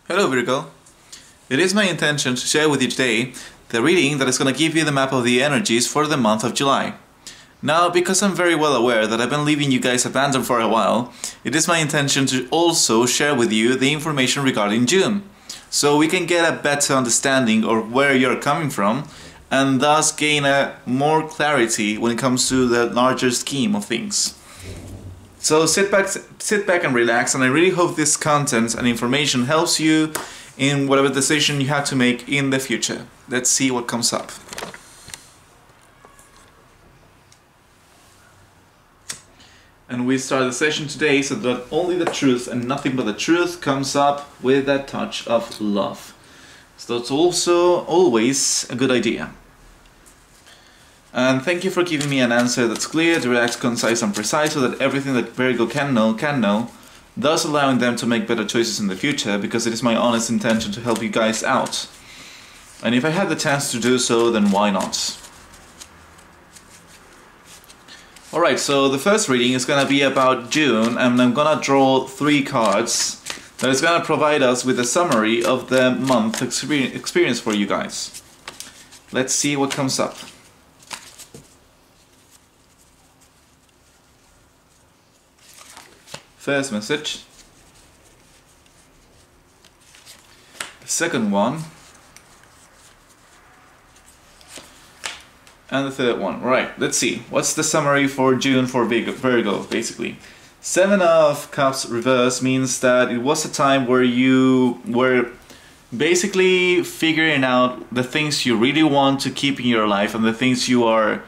Hello Virgo. It is my intention to share with you today the reading that is going to give you the map of the energies for the month of July. Now, because I'm very well aware that I've been leaving you guys abandoned for a while, it is my intention to also share with you the information regarding June, so we can get a better understanding of where you're coming from and thus gain a more clarity when it comes to the larger scheme of things. So sit back and relax, and I really hope this content and information helps you in whatever decision you have to make in the future. Let's see what comes up. And we start the session today so that only the truth and nothing but the truth comes up with that touch of love. So that's also always a good idea. And thank you for giving me an answer that's clear, direct, concise and precise, so that everything that Virgo can know, thus allowing them to make better choices in the future, because it is my honest intention to help you guys out. And if I had the chance to do so, then why not? Alright, so the first reading is going to be about June, and I'm going to draw 3 cards that is going to provide us with a summary of the month experience for you guys. Let's see what comes up. First message, the second one, and the third one. Right, let's see. What's the summary for June for Virgo, basically? 7 of Cups reverse means that it was a time where you were basically figuring out the things you really want to keep in your life and the things you are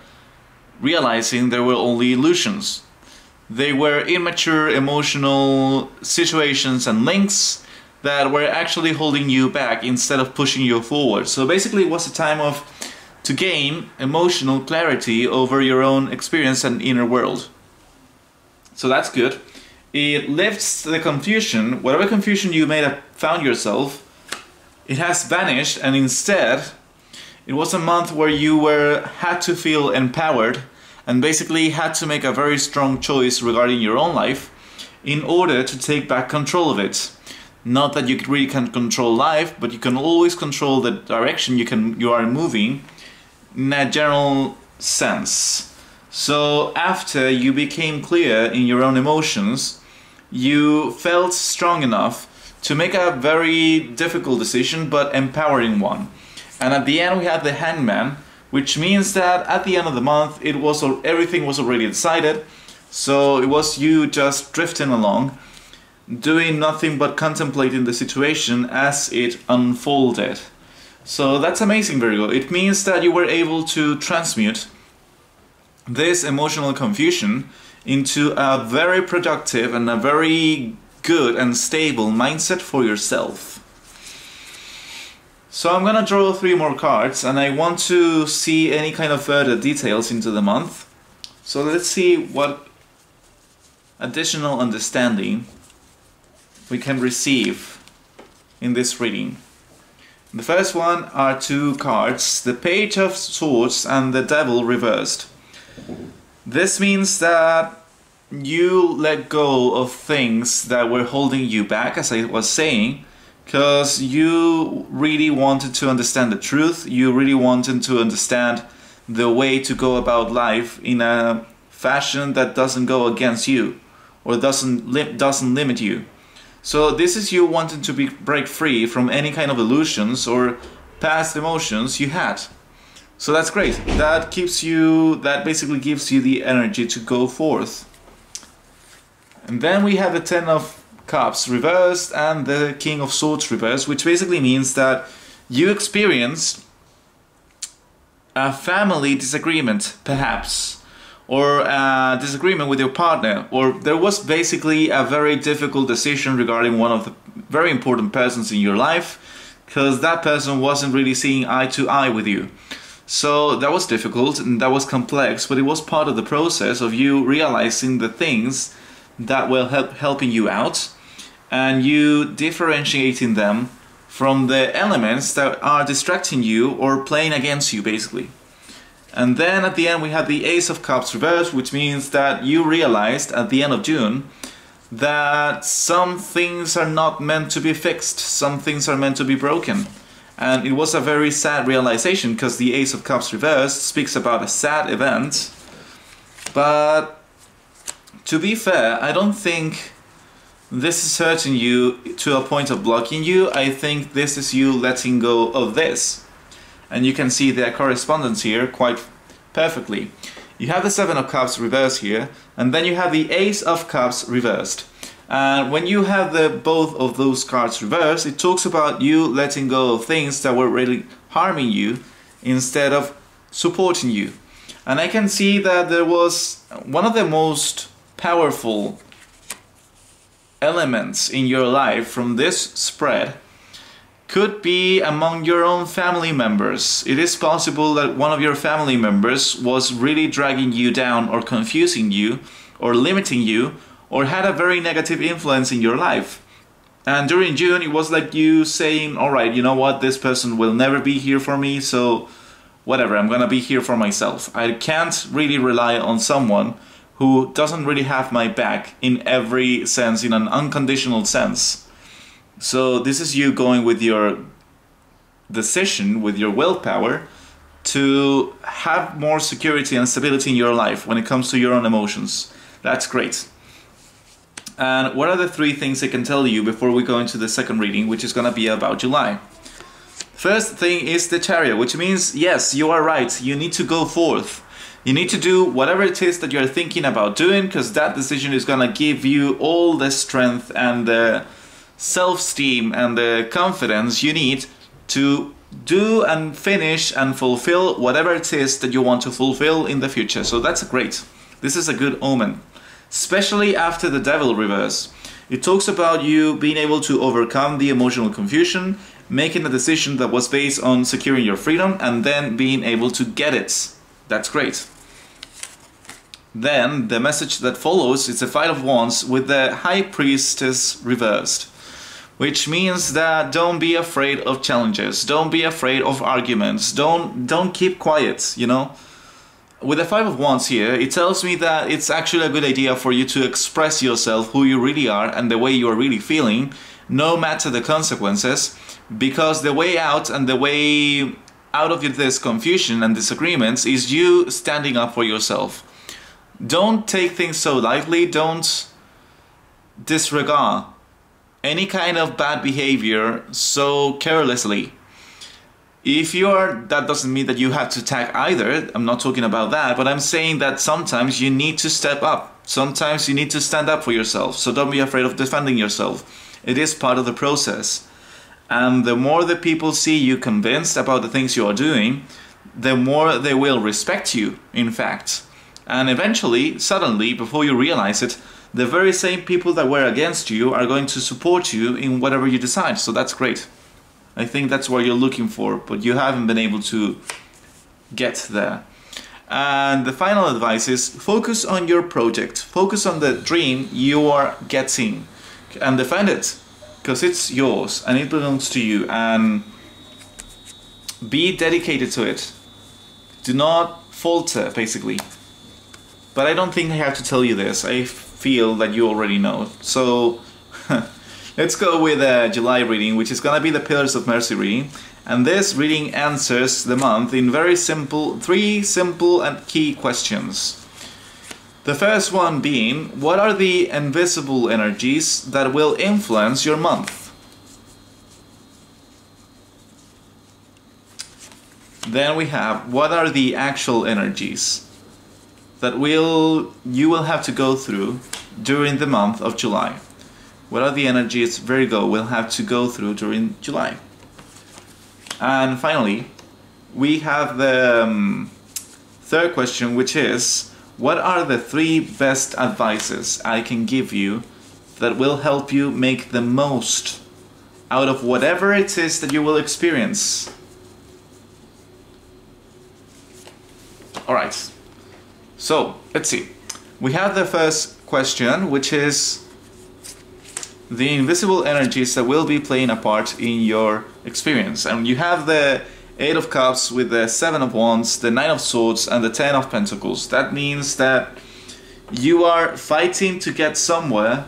realizing they were only illusions. They were immature emotional situations and links that were actually holding you back instead of pushing you forward. So basically it was a time to gain emotional clarity over your own experience and inner world. So that's good. It lifts the confusion. Whatever confusion you may have found yourself, it has vanished, and instead it was a month where you had to feel empowered and basically had to make a very strong choice regarding your own life in order to take back control of it. Not that you really can control life, but you can always control the direction you are moving in a general sense. So after you became clear in your own emotions, you felt strong enough to make a very difficult decision, but empowering one. And at the end we have the Hangman, which means that at the end of the month everything was already decided, so it was you just drifting along, doing nothing but contemplating the situation as it unfolded. So that's amazing, Virgo. It means that you were able to transmute this emotional confusion into a very productive and a very good and stable mindset for yourself. So I'm gonna draw 3 more cards, and I want to see any kind of further details into the month. So let's see what additional understanding we can receive in this reading. The first one are 2 cards, the Page of Swords and the Devil reversed. This means that you let go of things that were holding you back, as I was saying, because you really wanted to understand the truth. You really wanted to understand the way to go about life in a fashion that doesn't go against you or doesn't limit you. So this is you wanting to break free from any kind of illusions or past emotions you had. So that's great. That basically gives you the energy to go forth. And then we have the 10 of Cups reversed and the King of Swords reversed, which basically means that you experienced a family disagreement, perhaps, or a disagreement with your partner, or there was basically a very difficult decision regarding one of the very important persons in your life, because that person wasn't really seeing eye to eye with you. So that was difficult and that was complex, but it was part of the process of you realizing the things that were helping you out, and you differentiating them from the elements that are distracting you or playing against you, basically. And then at the end we have the Ace of Cups reversed, which means that you realized at the end of June that some things are not meant to be fixed, some things are meant to be broken. And it was a very sad realization, because the Ace of Cups reversed speaks about a sad event. But to be fair, I don't think this is hurting you to a point of blocking you. I think this is you letting go of this. And you can see their correspondence here quite perfectly. You have the Seven of Cups reversed here, and then you have the Ace of Cups reversed. And when you have both of those cards reversed, it talks about you letting go of things that were really harming you instead of supporting you. And I can see that there was one of the most powerful elements in your life from this spread could be among your own family members. It is possible that one of your family members was really dragging you down, or confusing you, or limiting you, or had a very negative influence in your life. And during June, it was like you saying, alright, you know what, this person will never be here for me, so whatever, I'm gonna be here for myself. I can't really rely on someone who doesn't really have my back in every sense, in an unconditional sense. So this is you going with your decision, with your willpower, to have more security and stability in your life when it comes to your own emotions. That's great. And what are the three things I can tell you before we go into the second reading, which is going to be about July? First thing is the Chariot, which means, yes, you are right, you need to go forth. You need to do whatever it is that you're thinking about doing, because that decision is going to give you all the strength and the self-esteem and the confidence you need to do and finish and fulfill whatever it is that you want to fulfill in the future. So that's great. This is a good omen, especially after the Devil reverse. It talks about you being able to overcome the emotional confusion, making a decision that was based on securing your freedom, and then being able to get it. That's great. Then the message that follows is the Fight of Wands with the High Priestess reversed, which means that don't be afraid of challenges, don't be afraid of arguments, don't keep quiet, you know. With the Five of Wands here, it tells me that it's actually a good idea for you to express yourself, who you really are and the way you are really feeling, no matter the consequences, because the way out and the way out of this confusion and disagreements is you standing up for yourself. Don't take things so lightly, don't disregard any kind of bad behavior so carelessly. If you are, that doesn't mean that you have to attack either. I'm not talking about that, but I'm saying that sometimes you need to step up. Sometimes you need to stand up for yourself. So don't be afraid of defending yourself. It is part of the process. And the more the people see you convinced about the things you are doing, the more they will respect you, in fact. And eventually, suddenly, before you realize it, the very same people that were against you are going to support you in whatever you decide. So that's great. I think that's what you're looking for, but you haven't been able to get there. And the final advice is focus on your project. Focus on the dream you are getting and defend it, because it's yours and it belongs to you, and be dedicated to it. Do not falter, basically. But I don't think I have to tell you this. I feel that you already know. So let's go with a July reading, which is gonna be the Pillars of Mercy reading. And this reading answers the month in three simple and key questions. The first one being, what are the invisible energies that will influence your month? Then we have, what are the actual energies that you will have to go through during the month of July? What are the energies Virgo will have to go through during July? And finally, we have the third question, which is, what are the three best advices I can give you that will help you make the most out of whatever it is that you will experience? Alright, so let's see. We have the first question, which is the invisible energies that will be playing a part in your experience. And you have the Eight of Cups with the Seven of Wands, the Nine of Swords, and the Ten of Pentacles. That means that you are fighting to get somewhere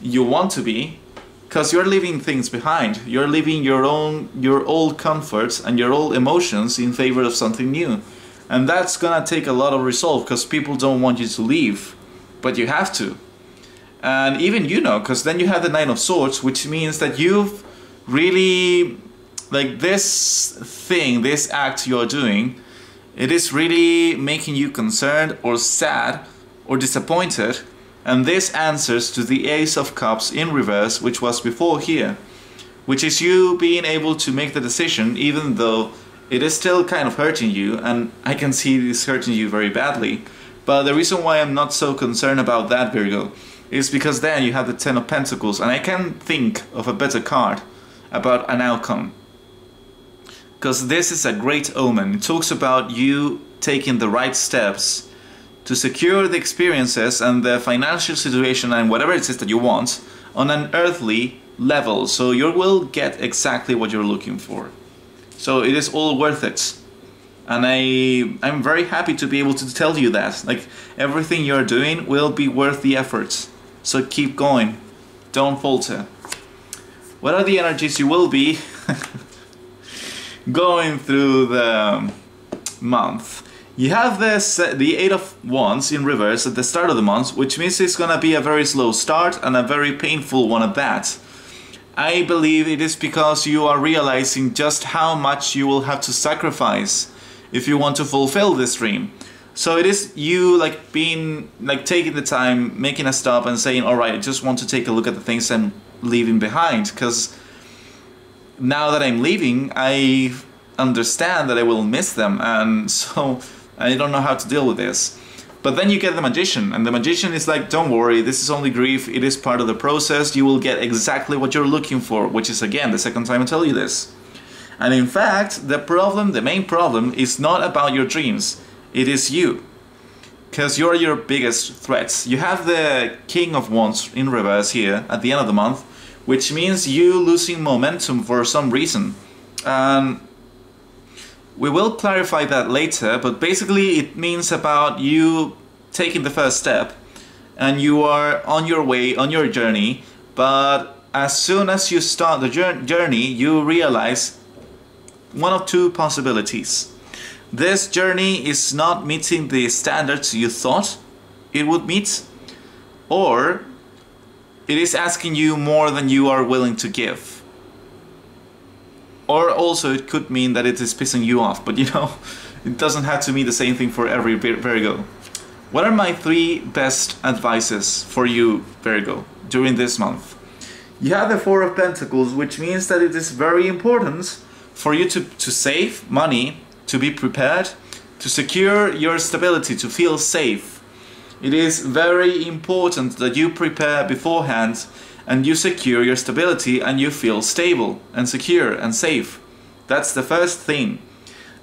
you want to be, because you're leaving things behind. You're leaving your old comforts and your old emotions in favor of something new. And that's gonna take a lot of resolve, because people don't want you to leave, but you have to. And even you know, because then you have the Nine of Swords, which means that you've really, like, this thing, this act you're doing, it is really making you concerned or sad or disappointed. And this answers to the Ace of Cups in reverse, which was before here, which is you being able to make the decision even though it is still kind of hurting you, and I can see this hurting you very badly. But the reason why I'm not so concerned about that, Virgo, is because then you have the Ten of Pentacles, and I can think of a better card about an outcome. Because this is a great omen. It talks about you taking the right steps to secure the experiences and the financial situation and whatever it is that you want on an earthly level. So you will get exactly what you're looking for. So it is all worth it. And I'm very happy to be able to tell you that. Like, everything you're doing will be worth the effort. So keep going. Don't falter. What are the energies you will be going through the month? You have the Eight of Wands in reverse at the start of the month, which means it's gonna be a very slow start and a very painful one at that. I believe it is because you are realizing just how much you will have to sacrifice if you want to fulfill this dream. So it is you like being, like, taking the time, making a stop and saying, alright, I just want to take a look at the things I'm leaving behind, because now that I'm leaving, I understand that I will miss them, and so I don't know how to deal with this. But then you get the Magician, and the Magician is like, don't worry, this is only grief, it is part of the process, you will get exactly what you're looking for, which is, again, the second time I tell you this. And in fact, the main problem is not about your dreams, it is you. Because you're your biggest threats. You have the King of Wands in reverse here at the end of the month, which means you losing momentum for some reason. We will clarify that later, but basically it means about you taking the first step and you are on your way, on your journey, but as soon as you start the journey, you realize one of two possibilities. This journey is not meeting the standards you thought it would meet, or it is asking you more than you are willing to give. Or also it could mean that it is pissing you off, but you know, it doesn't have to mean the same thing for every Virgo. What are my 3 best advices for you, Virgo, during this month? You have the Four of Pentacles, which means that it is very important for you to save money, to be prepared, to secure your stability, to feel safe. It is very important that you prepare beforehand and you secure your stability and you feel stable and secure and safe. That's the first thing.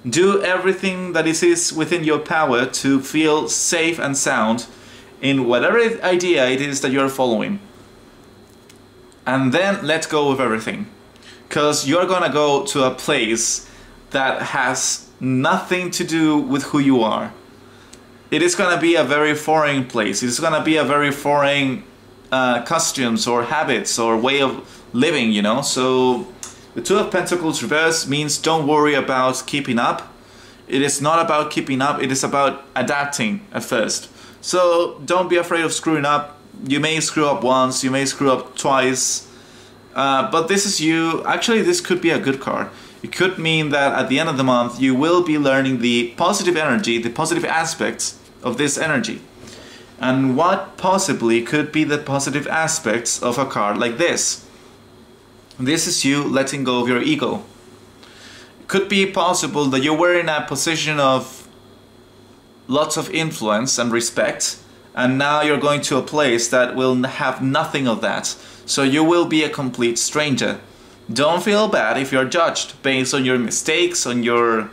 Do everything that is within your power to feel safe and sound in whatever idea it is that you're following. And then let go of everything. Because you're gonna go to a place that has nothing to do with who you are. It is gonna be a very foreign place. It's gonna be a very foreign costumes or habits or way of living, you know. So the Two of Pentacles reverse means don't worry about keeping up. It is not about keeping up, it is about adapting at first. So don't be afraid of screwing up. You may screw up once, you may screw up twice, but this is you. Actually, this could be a good card. It could mean that at the end of the month you will be learning the positive energy, the positive aspects of this energy. And what possibly could be the positive aspects of a card like this? This is you letting go of your ego. It could be possible that you were in a position of lots of influence and respect, and now you're going to a place that will have nothing of that. So you will be a complete stranger. Don't feel bad if you're judged based on your mistakes, on your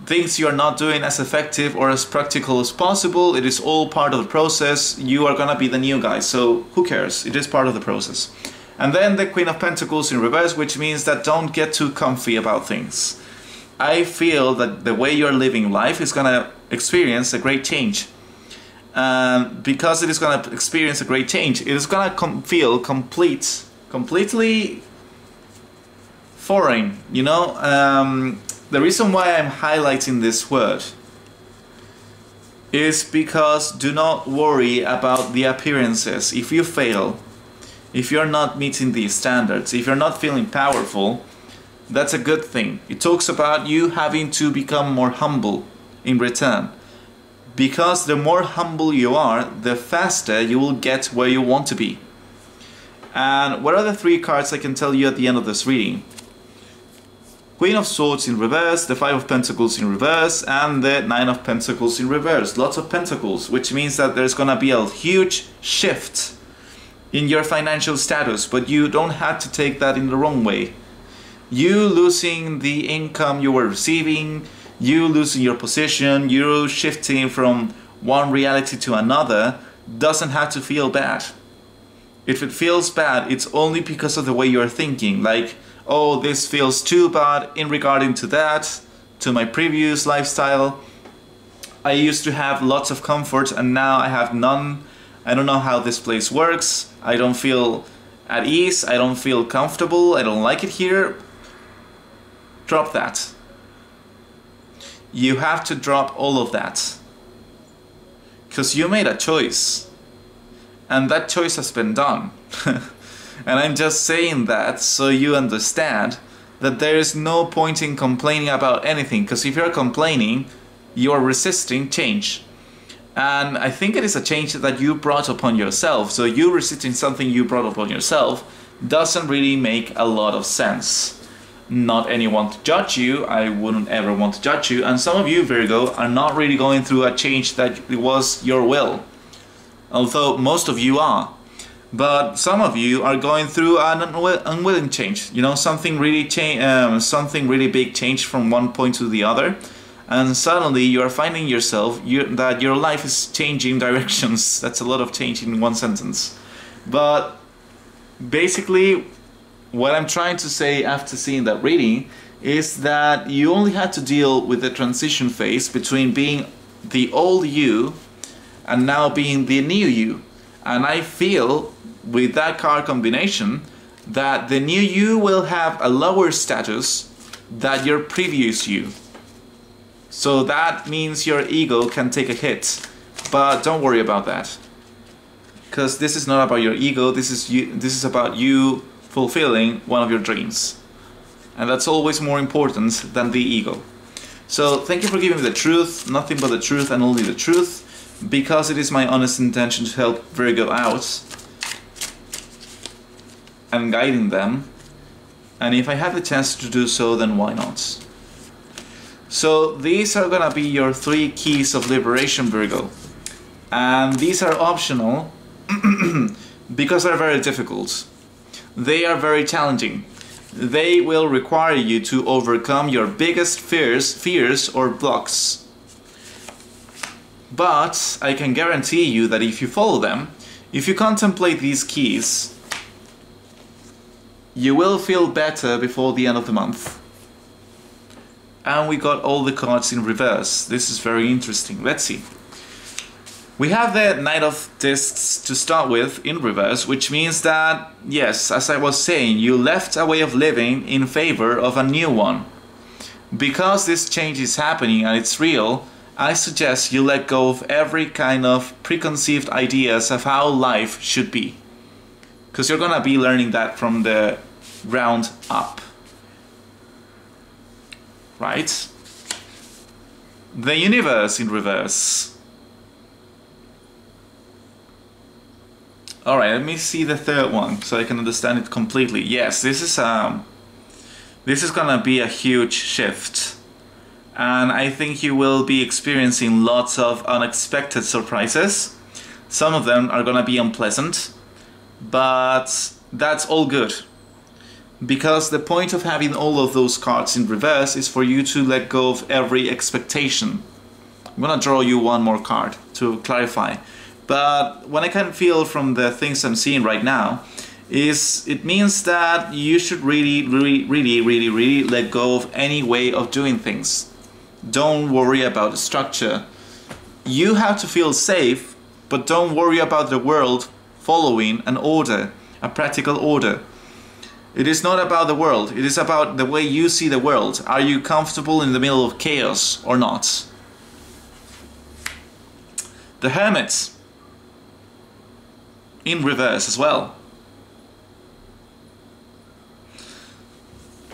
things you're not doing as effective or as practical as possible. It is all part of the process. You are gonna be the new guy, so who cares? It is part of the process. And then the Queen of Pentacles in reverse, which means that don't get too comfy about things. I feel that the way you're living life is gonna experience a great change. And because it is going to experience a great change, it is going to feel completely foreign, you know. The reason why I'm highlighting this word is because do not worry about the appearances. If you fail, if you're not meeting these standards, if you're not feeling powerful, that's a good thing. It talks about you having to become more humble in return. Because the more humble you are, the faster you will get where you want to be. And what are the 3 cards I can tell you at the end of this reading? Queen of Swords in reverse, the 5 of Pentacles in reverse, and the 9 of Pentacles in reverse. Lots of pentacles, which means that there's gonna be a huge shift in your financial status, but you don't have to take that in the wrong way. You losing the income you were receiving, you losing your position, you shifting from one reality to another, doesn't have to feel bad. If it feels bad, it's only because of the way you're thinking. Like, oh, this feels too bad in regarding to that, to my previous lifestyle. I used to have lots of comfort and now I have none. I don't know how this place works. I don't feel at ease. I don't feel comfortable. I don't like it here. Drop that. You have to drop all of that. Because you made a choice. And that choice has been done. And I'm just saying that so you understand that there is no point in complaining about anything. Because if you're complaining, you're resisting change. And I think it is a change that you brought upon yourself. So you resisting something you brought upon yourself doesn't really make a lot of sense. Not anyone to judge you. I wouldn't ever want to judge you. And some of you, Virgo, are not really going through a change that it was your will. Although most of you are. But some of you are going through an unwilling change. You know, something really big change from one point to the other. And suddenly you are finding yourself that your life is changing directions. That's a lot of change in one sentence. But basically, what I'm trying to say after seeing that reading is that you only had to deal with the transition phase between being the old you and now being the new you. And I feel with that card combination that the new you will have a lower status than your previous you. So that means your ego can take a hit, but don't worry about that. Because this is not about your ego, this is about you fulfilling one of your dreams. And that's always more important than the ego. So thank you for giving me the truth, nothing but the truth and only the truth, because it is my honest intention to help Virgo out and guiding them. And if I have the chance to do so, then why not? So these are gonna be your 3 keys of liberation, Virgo. And these are optional because they're very difficult. They are very challenging. They will require you to overcome your biggest fears or blocks. But I can guarantee you that if you follow them, if you contemplate these keys, you will feel better before the end of the month. And we got all the cards in reverse. This is very interesting. Let's see. We have the Knight of Discs to start with in reverse, which means that, yes, as I was saying, you left a way of living in favor of a new one. Because this change is happening and it's real, I suggest you let go of every kind of preconceived ideas of how life should be. Because you're gonna be learning that from the ground up. Right? The Universe in reverse. Alright, let me see the third one so I can understand it completely. Yes, this is gonna be a huge shift. And I think you will be experiencing lots of unexpected surprises. Some of them are gonna be unpleasant, but that's all good. Because the point of having all of those cards in reverse is for you to let go of every expectation. I'm gonna draw you one more card to clarify. But what I can feel from the things I'm seeing right now is it means that you should really let go of any way of doing things. Don't worry about the structure. You have to feel safe but don't worry about the world following an order, a practical order. It is not about the world, it is about the way you see the world. Are you comfortable in the middle of chaos or not? The Hermit, in reverse as well.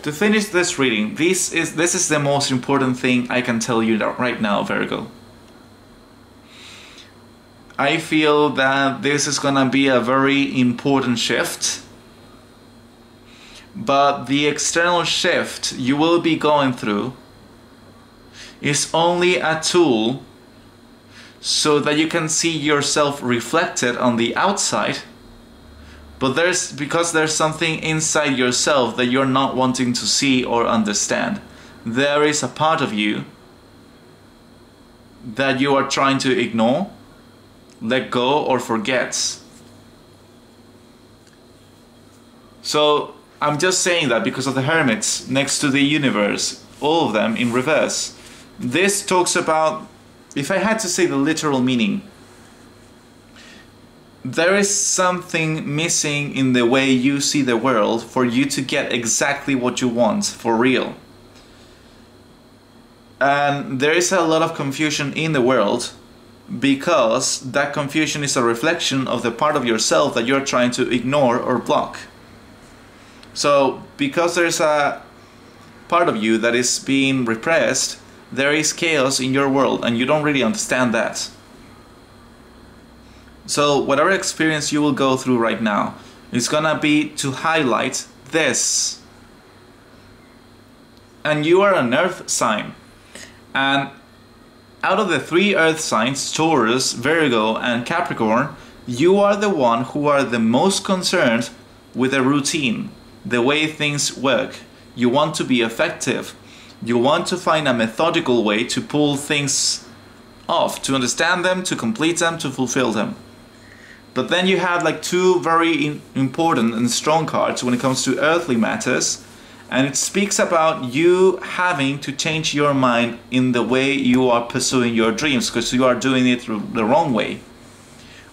To finish this reading, this is the most important thing I can tell you right now, Virgo. I feel that this is gonna be a very important shift, but the external shift you will be going through is only a tool so that you can see yourself reflected on the outside, but because there's something inside yourself that you're not wanting to see or understand. There is a part of you that you are trying to ignore, let go, or forget. So I'm just saying that because of the Hermits next to the universe, all of them in reverse. This talks about, if I had to say the literal meaning, there is something missing in the way you see the world for you to get exactly what you want for real. And there is a lot of confusion in the world because that confusion is a reflection of the part of yourself that you're trying to ignore or block. So because there's a part of you that is being repressed, there is chaos in your world and you don't really understand that. So whatever experience you will go through right now is gonna be to highlight this. And you are an earth sign. And out of the 3 earth signs, Taurus, Virgo and Capricorn, you are the one who are the most concerned with a routine, the way things work. You want to be effective. You want to find a methodical way to pull things off, to understand them, to complete them, to fulfill them. But then you have like 2 very important and strong cards when it comes to earthly matters, and it speaks about you having to change your mind in the way you are pursuing your dreams, because you are doing it the wrong way.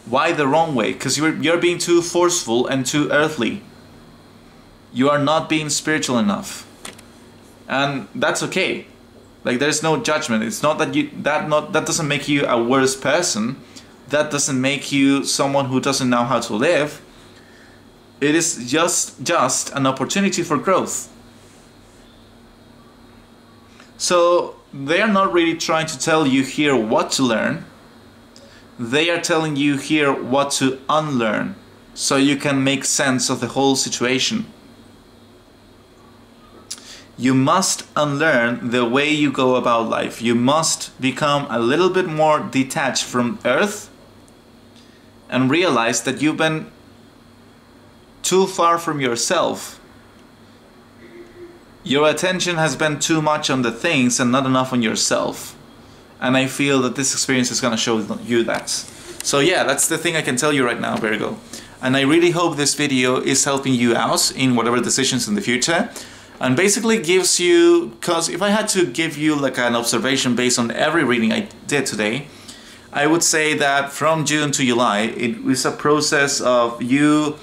Why the wrong way? Because you're being too forceful and too earthly. You are not being spiritual enough. And that's okay. Like, there's no judgment. It's not that that doesn't make you a worse person. That doesn't make you someone who doesn't know how to live. It is just an opportunity for growth. So they are not really trying to tell you here what to learn. They are telling you here what to unlearn, so you can make sense of the whole situation. You must unlearn the way you go about life. You must become a little bit more detached from Earth and realize that you've been too far from yourself. Your attention has been too much on the things and not enough on yourself. And I feel that this experience is going to show you that. So yeah, that's the thing I can tell you right now, Virgo. And I really hope this video is helping you out in whatever decisions in the future. And basically gives you, because if I had to give you like an observation based on every reading I did today, I would say that from June to July, it was a process of you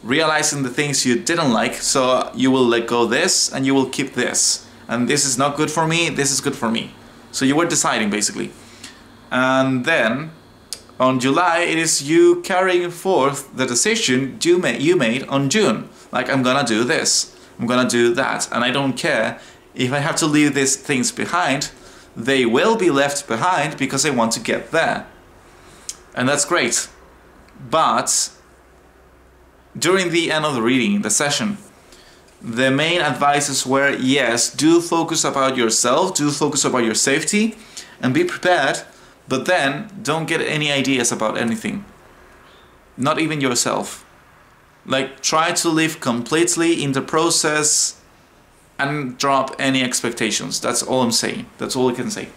realizing the things you didn't like, so you will let go this and you will keep this. And this is not good for me, this is good for me. So you were deciding basically. And then on July, it is you carrying forth the decision you made on June. Like, I'm gonna do this, I'm gonna do that, and I don't care if I have to leave these things behind. They will be left behind because I want to get there. And that's great. But during the end of the reading, the session, the main advices were, yes, do focus about yourself, do focus about your safety, and be prepared, but then don't get any ideas about anything. Not even yourself. Like, try to live completely in the process and drop any expectations. That's all I'm saying. That's all I can say.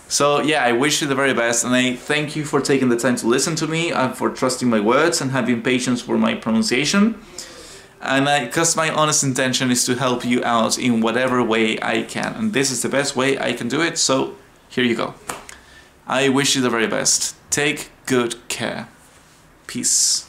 So yeah, I wish you the very best, and I thank you for taking the time to listen to me and for trusting my words and having patience for my pronunciation. And because my honest intention is to help you out in whatever way I can, and this is the best way I can do it, so here you go. I wish you the very best. Take good care. Peace.